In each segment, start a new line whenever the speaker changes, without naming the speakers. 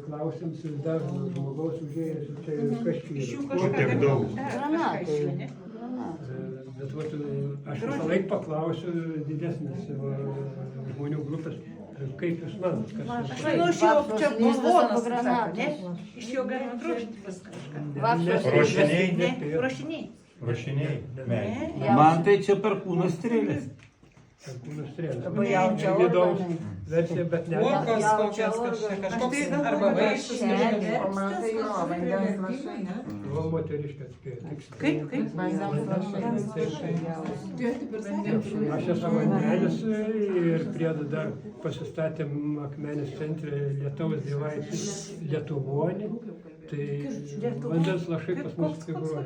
Klausimas ir dar žmogaus užėjęs, čia kas čia
Iš jų
yra.
kažką
tiek daug?
Granatai.
Bet vat, aš visą laiką paklausiu didesnės žmonių grupės, kaip jūs manot, kas
Aš manau, iš jo čia buvo granatai. Iš jo galima drožti pas kažką.
Ruošiniai?
Ne, ruošiniai.
Rašiniai? Ne.
Man tai čia perkūno strėlės.
Perkūno strėlės.
Labai jaučia
Įdomus
organai.
versija, bet ne.
Uogos kokios kažkoks arba vaisius kažkoks.
O man tai jo, vandens lašai.
O moteriškė atspėjo.
Kaip?
Vandens lašai.
Aš esu Vandenis ir priedo dar pasistatėm Akmenės centre Lietuvos dievaitis Lietuvonį. Tai vandens lašai pas mus figūruoja.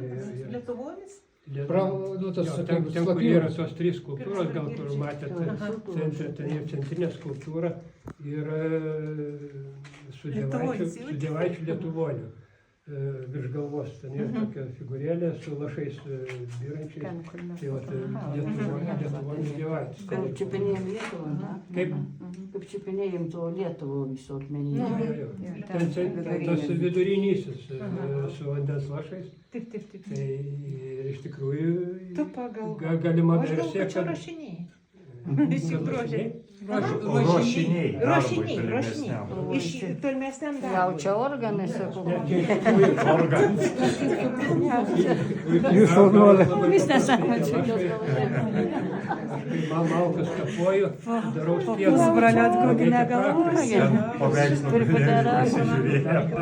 Lietuvonis?
Ten, kur yra tos trys skulptūros, gal kur matėte, ten yra centrinė skulptūra ir su dievaičiu Lietuvoniu virš galvos. Ten yra tokia figūrėlė su lašais byrančiais. Tai vat Lietuvonis dievaitis.
Kaip čiupinėjom Lietuvą, na?
Kaip?
Kaip čiupinėjom to Lietuvą viso akmenyje.
Ten tas vidurinysis su vandens lašais.
Taip.
Tai iš tikrųjų
Tu pagalvok.
galima
Aš galvoju,
versija,
kad čia
kad
rašiniai. Visi drožė.
Ruošiniai.
Rošiniai. Iš tolimesniam darbui.
Jaučia organai, sakau.
Jūs šaunuolė.
Viskas sako, čia.
Man malkas kapuoju, darau spieną.
Pusbrolio atgrūginę galvą.
Paveikslą pasižiūrėjo.